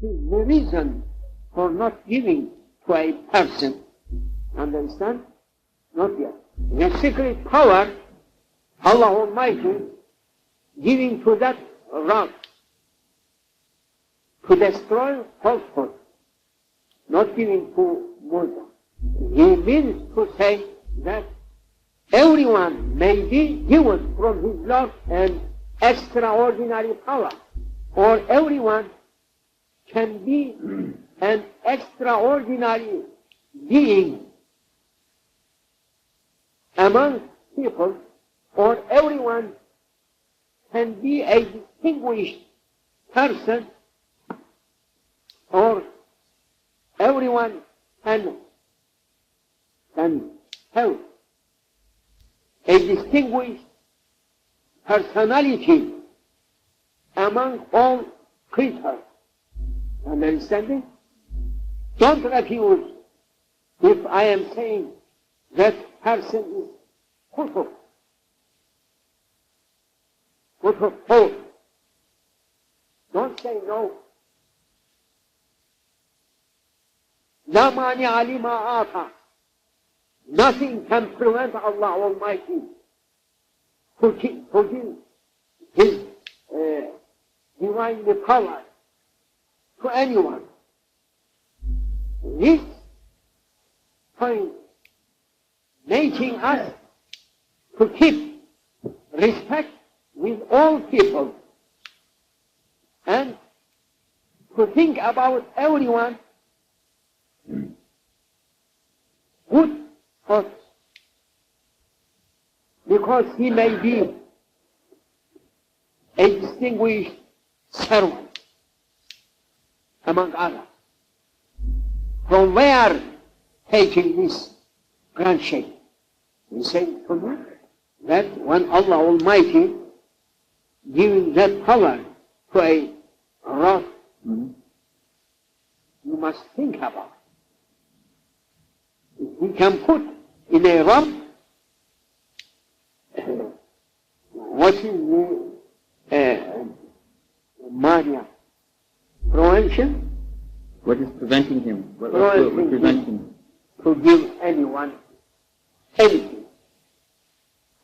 It is the reason for not giving to a person. Understand? Not yet. The secret power, Allah Almighty, giving to that rock to destroy falsehood, not giving to Musa. He means to say that everyone may be given from his Lord an extraordinary power, or everyone can be an extraordinary being among people, or everyone can be a distinguished person, or everyone can have a distinguished personality among all creatures. Understanding? Don't refuse if I am saying that person is kufr false. Don't say no. La mani'a lima ata. Nothing can prevent Allah Almighty to give His divine power to anyone. This point making us to keep respect with all people and to think about everyone good thoughts, because he may be a distinguished servant among others. From where taking this grand Shaykh? He said to me that when Allah Almighty giving that power to a rock, you must think about it. If we can put in a rock, what is the mania? Prevention? What is preventing him? What prevents him? To give anyone anything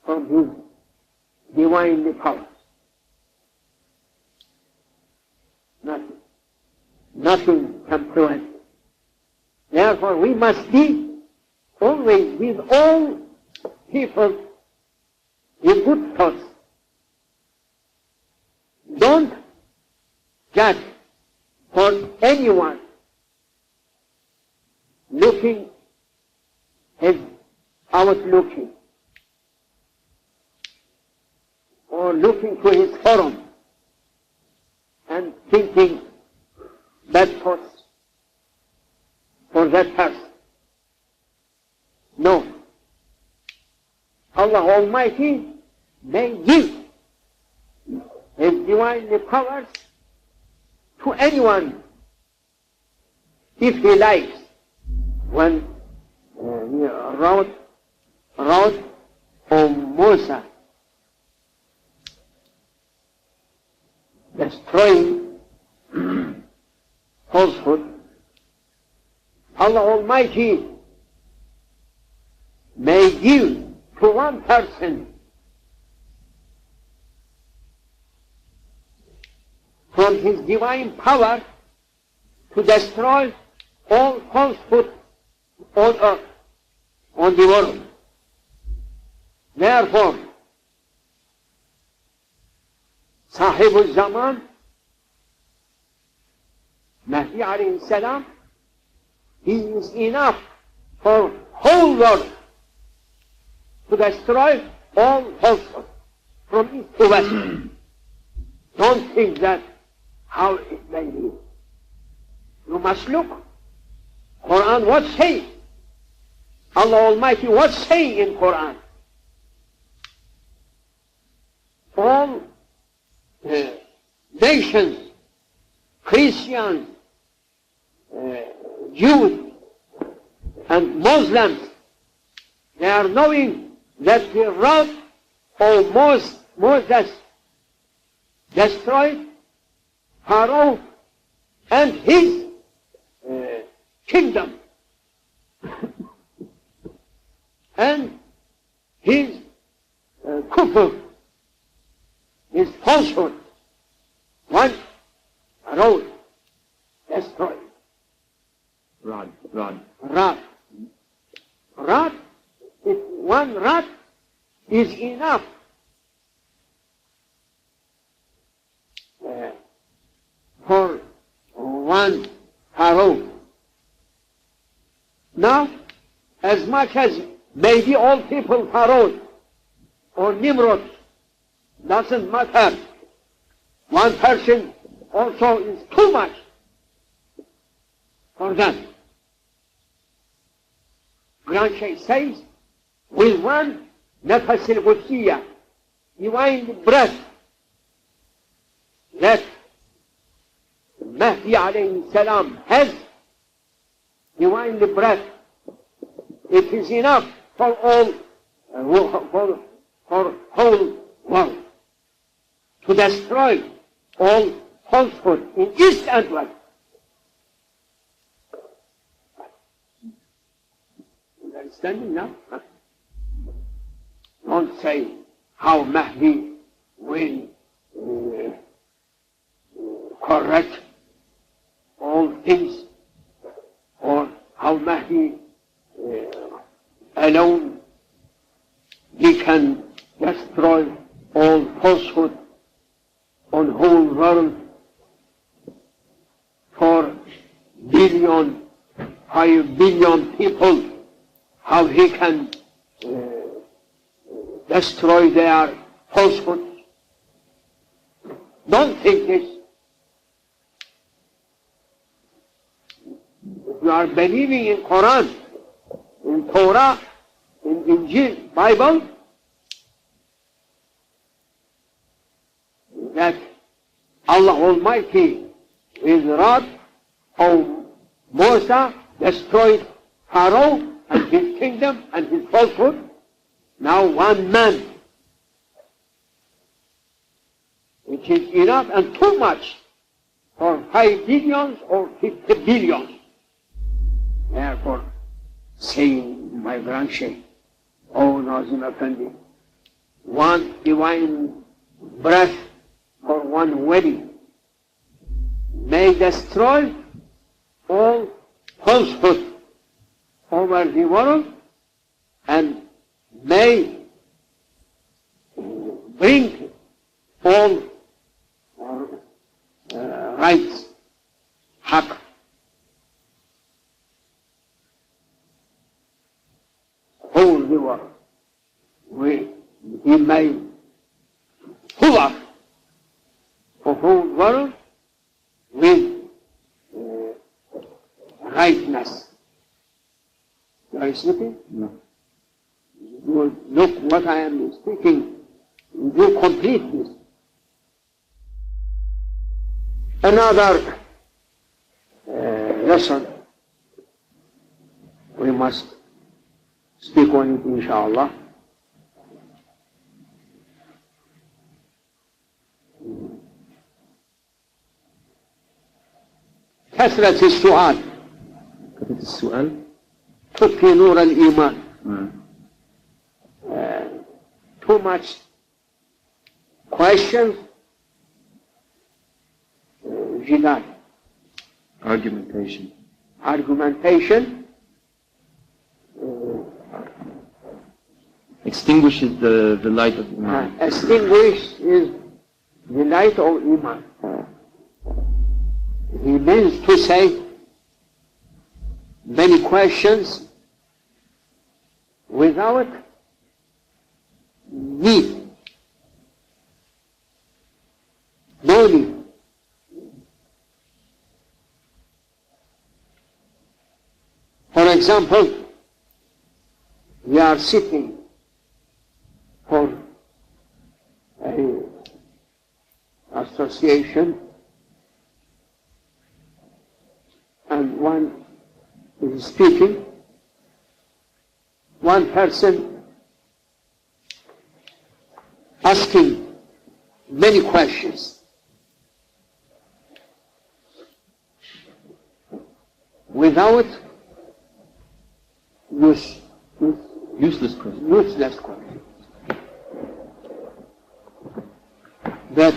from his divine power. Nothing. Nothing can prevent it. Therefore, we must be always with all people with good thoughts. Don't judge for anyone looking as outlooking, or looking to his forum and thinking bad thoughts for that person. No. Allah Almighty may give His divine powers to anyone if He likes. When he wrote on Musa, destroying falsehood, Allah Almighty may give to one person from His divine power to destroy all falsehood on earth, on the world. Therefore, Sahibul Zaman, Mahdi alayhi salam, he is enough for whole world to destroy all falsehood from east to west. Don't think that how it may be. You must look. Quran what say? Allah Almighty what say in Quran? All nations, Christians, Jews, and Muslims, they are knowing that the wrath of Moses destroyed Pharaoh and his kingdom and his kufr, his falsehood, one road destroyed. Rod. If one rod is enough for one Pharaoh. Now, as much as maybe all people Pharaoh or Nimrod, doesn't matter. One person also is too much for them. Grand Shaykh says, with one nafas al-Qudsiyya, divine breath, that Mahdi alayhi salam has divine breath, it is enough for all, for whole world, to destroy all falsehood in East and West. You understanding now? Don't say how Mahdi will correct all things, or how Mahdi alone he can destroy all falsehood on whole world for 5 billion people, how he can destroy their falsehood. Don't think this. If you are believing in Quran, in Torah, in Injil, Bible, that Allah Almighty with rod of Musa destroyed Pharaoh and his kingdom and his falsehood. Now one man, which is enough and too much for 5 billions or 50 billions. Therefore, saying my Grand Shaykh, O Nazim Effendi, one divine breath for one wedding may destroy all falsehood over the world and may bring all rights, haq. Whole the world. He may pull up the whole world with rightness. Are you sleeping? No. You look what I am speaking. You complete this. Another lesson we must speak on it, inshallah. كثرة السؤال تطفي نور الإيمان. Too much questions, jidal, argumentation, extinguishes the light of Iman. Extinguish is the light of Iman. He means to say many questions without need. No need. For example, we are sitting for an association and one is speaking, one person asking many questions. without Useless question. useless question. That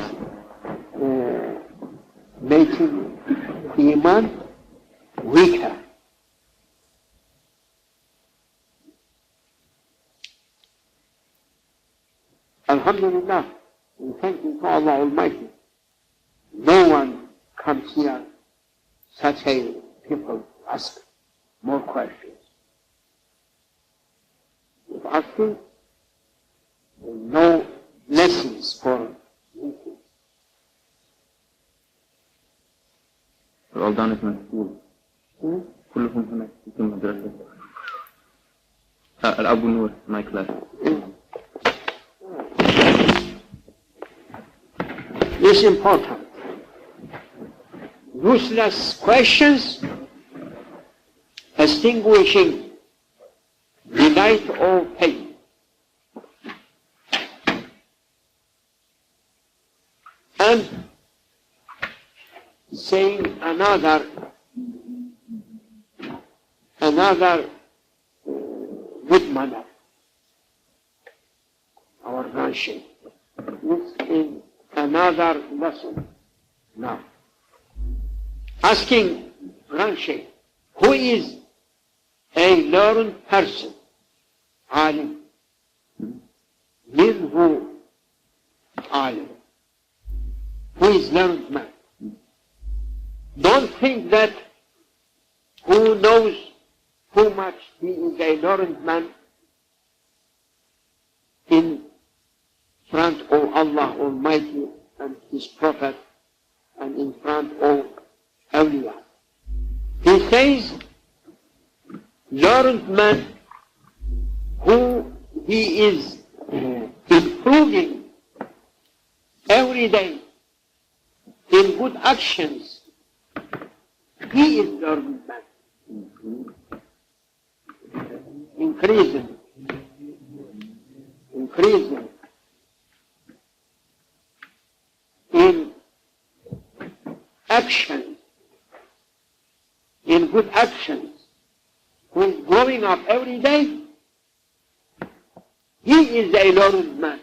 making Iman weaker. Alhamdulillah, we thank you to Allah Almighty. No one comes here, such a people ask more questions. If asking, no lessons for meeting. We're all done at my school. كلهم هناك في المدرسة. الأب نور, my class. It's important. Useless questions extinguishing the light of faith. And saying another good manner, our grand Shaykh. This is another lesson. Now, asking grand Shaykh, who is a learned person, alim, minhu alim, who is learned man. Don't think that who knows how much he is a learned man in front of Allah Almighty and His Prophet and in front of awliya. He says, learned man who he is improving every day in good actions, he is learned man. Increasing in action, in good actions, who is growing up every day, he is a learned man.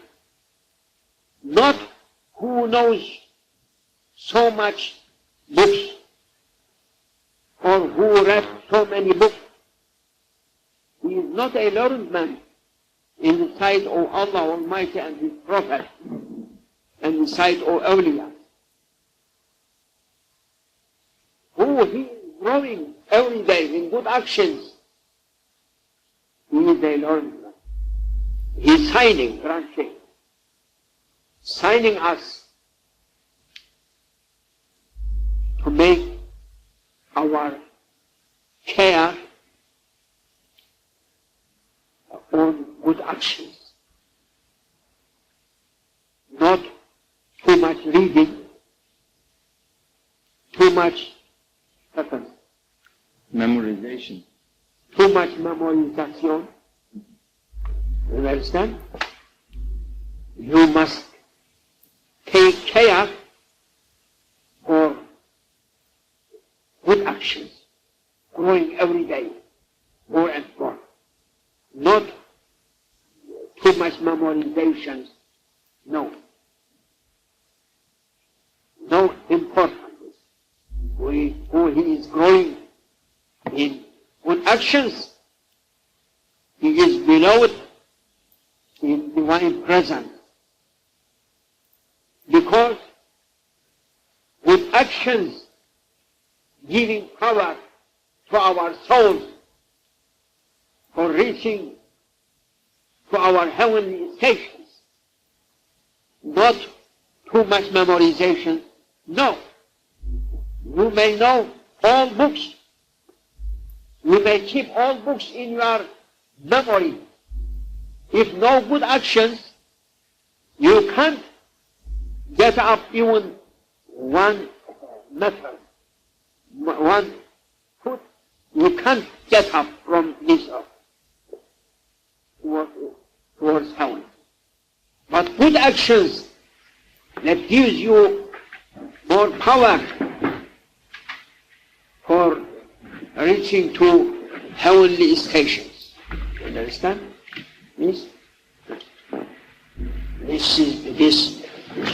Not who knows so much books or who read so many books. He is not a learned man in the sight of Allah Almighty and His Prophet and the sight of awliya. Who he is growing every day in good actions, he is a learned man. He is signing, Grand Shaykh, signing us to make our care on good actions. Not too much reading, too much memorization. Too much memorization. You understand? You must take care for good actions, growing every day, more and more. Not too much memorization. No. No importance. Who he is growing in good actions, he is beloved in divine presence. Because with actions giving power to our souls for reaching to our heavenly stations, not too much memorization. No. You may know all books. You may keep all books in your memory. If no good actions, you can't get up even one meter, one foot. You can't get up from this earth towards heaven. But good actions that gives you more power for reaching to heavenly stations. You understand? This is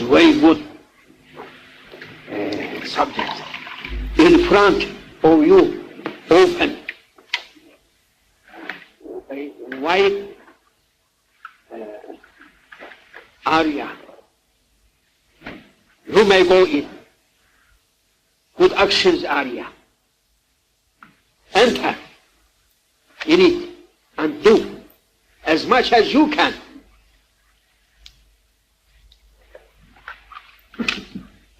very good subject. In front of you, open, a wide area. You may go in. Good actions area. Enter in it and do as much as you can.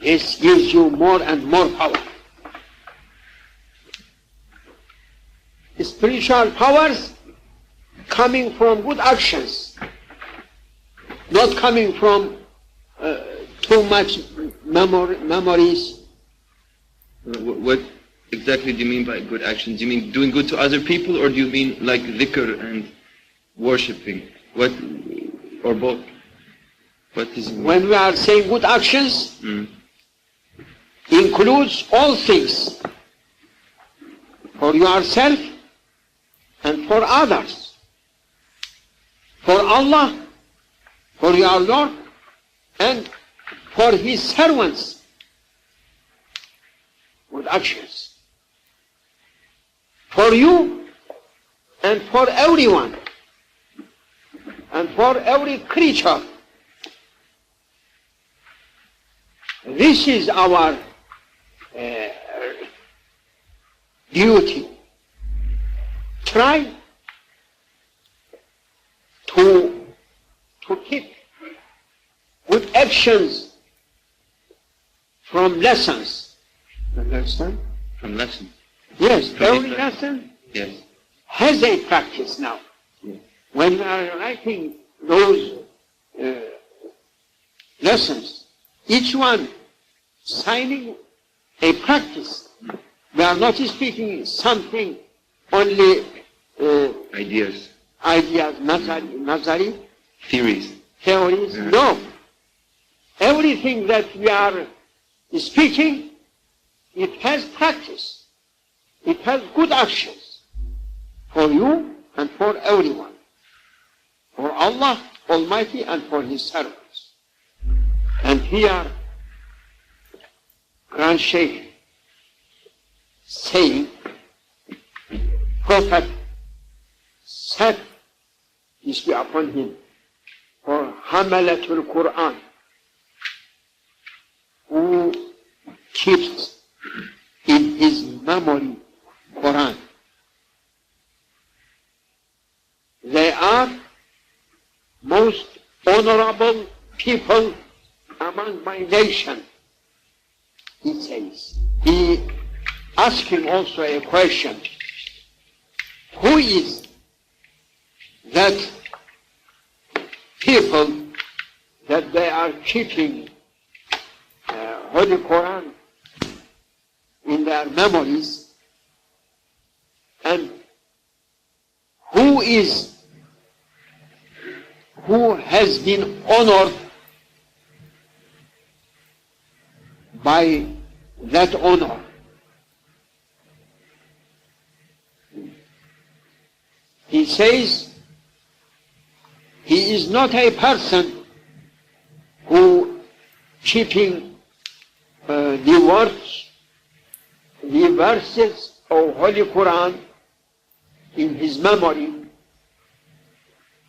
This gives you more and more power. Spiritual powers coming from good actions, not coming from too much memories. What exactly do you mean by good actions? Do you mean doing good to other people, or do you mean like dhikr and worshipping? What, or both? What is it mean? When we are saying good actions, includes all things for yourself and for others, for Allah, for your Lord, and for His servants. Good actions for you and for everyone and for every creature. This is our duty. Try to keep good actions from lessons. Understand? From lessons? Yes, From every each lesson Yes. has a practice now. Yes. When we are writing those lessons, each one signing a practice. We are not speaking something only Ideas. Nazari, Theories. theories. Yeah. No. Everything that we are speaking, it has practice. It has good actions for you and for everyone. For Allah Almighty and for His servants. And here, Grand Shaykh saying, Prophet said, peace be upon him, for Hamalatul Quran, who keeps in his memory Quran. They are most honorable people among my nation, he says. He asked him also a question. Who is that people that they are keeping Holy Quran in their memories, and who has been honored by that honor? He says he is not a person who keeping the words, the verses of Holy Quran in his memory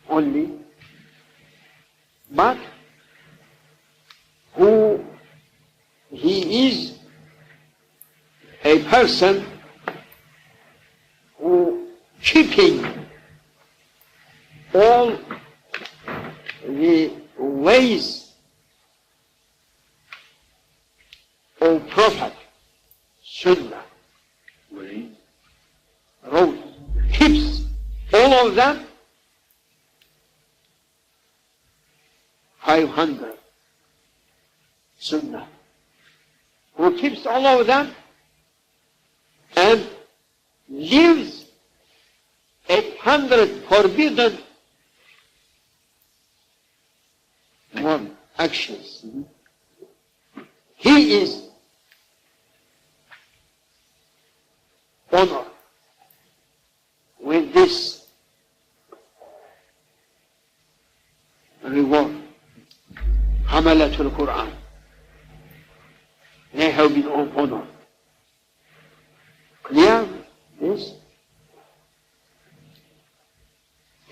only, but who he is a person who keeping all the ways of Prophet, Sunnah, road, keeps all of them, 500 Sunnah, who keeps all of them and lives 800 forbidden actions. He is honored with this reward. Hamalatul Quran. They have been honored. Clear? Yes?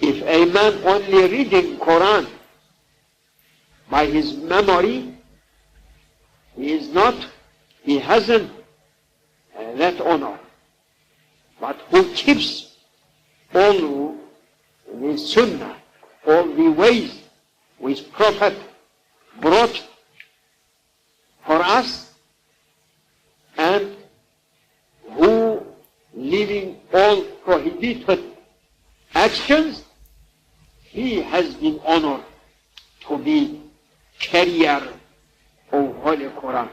If a man only reading Quran by his memory, he hasn't that honor. But who keeps all the sunnah, all the ways which Prophet brought for us, and who leaving all prohibited actions, he has been honored to be carrier of Holy Quran.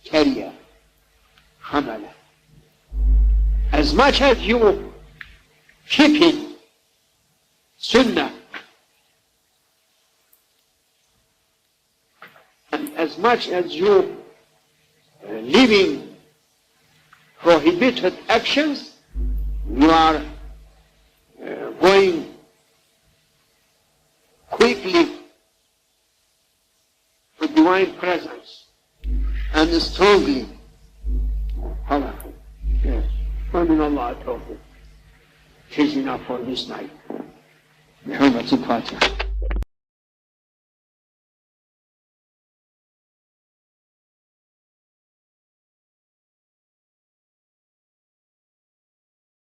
Carrier. Hamala. As much as you keeping sunnah, and as much as you leaving prohibited actions, you are going quickly to divine presence and strongly. Powerful. Yes. ومن الله التوفيق. It is enough for this night. بحرمة الفاتحة.